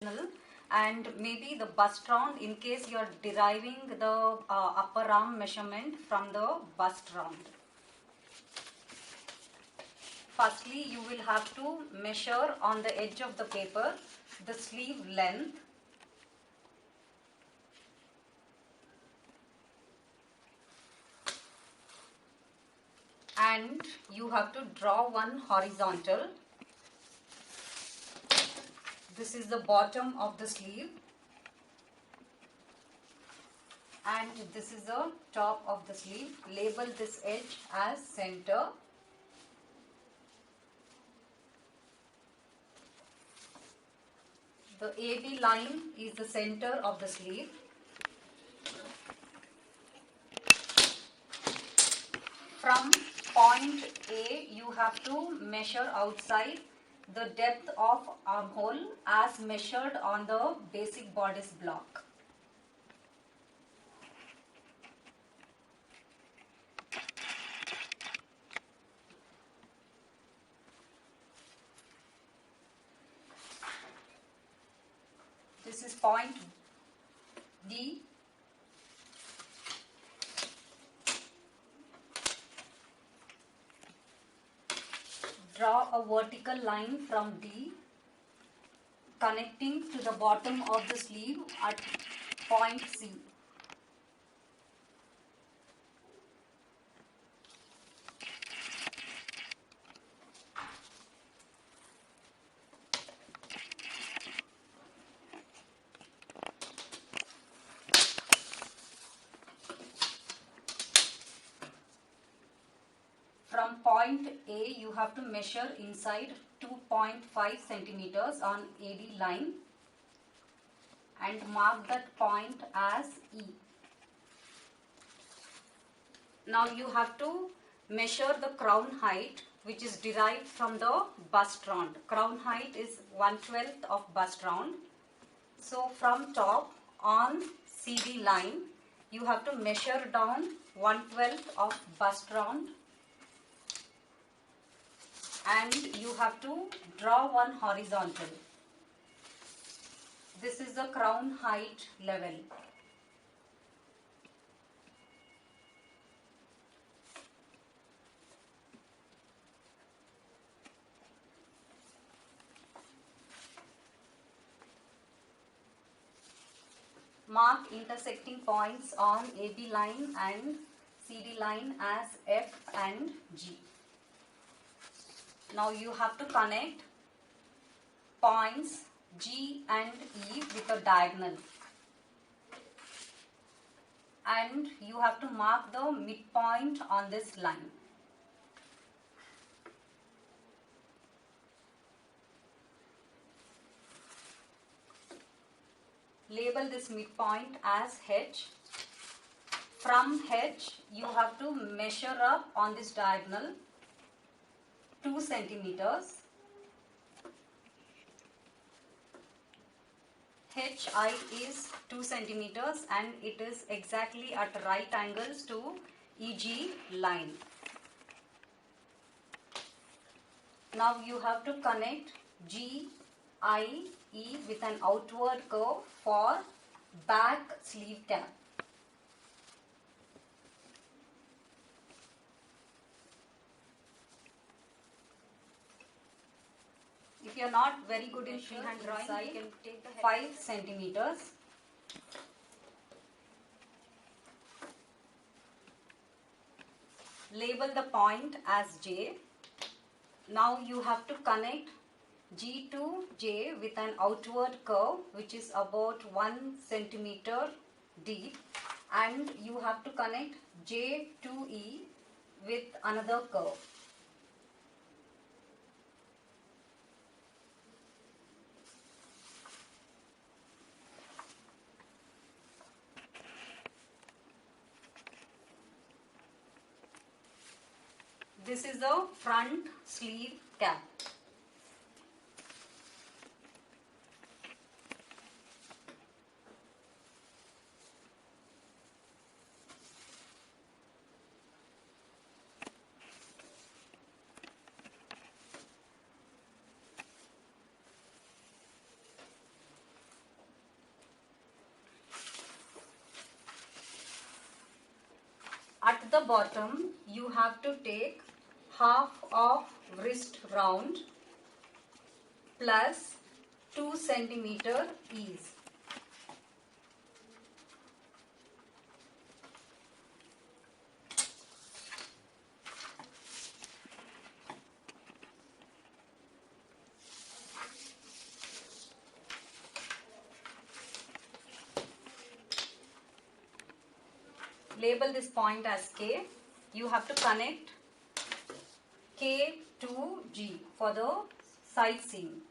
and maybe the bust round in case you are deriving the upper arm measurement from the bust round. Firstly, you will have to measure on the edge of the paper the sleeve length. And you have to draw one horizontal. This is the bottom of the sleeve. And this is the top of the sleeve. Label this edge as center. The AB line is the center of the sleeve. From point A, you have to measure outside the depth of armhole as measured on the basic bodice block. This is point D. Draw a vertical line from D connecting to the bottom of the sleeve at point C. From point A, you have to measure inside 2.5 centimeters on AD line and mark that point as E. Now you have to measure the crown height, which is derived from the bust round. Crown height is 1/12 of bust round. So from top on CD line, you have to measure down 1/12 of bust round. And you have to draw one horizontal. This is the crown height level. Mark intersecting points on AB line and CD line as F and G. Now you have to connect points G and E with a diagonal. And you have to mark the midpoint on this line. Label this midpoint as H. From H, you have to measure up on this diagonal 2 centimeters. HI is 2 centimeters and it is exactly at right angles to EG line. Now you have to connect GIE with an outward curve for back sleeve cap. If you are not very good in freehand drawing, you can take the 5 centimeters. Label the point as J. Now you have to connect G to J with an outward curve which is about 1 centimeter deep, and you have to connect J to E with another curve. This is the front sleeve cap. at the bottom you have to take half of wrist round plus 2 centimeter ease. Label this point as K. You have to connect K to G for the side seam.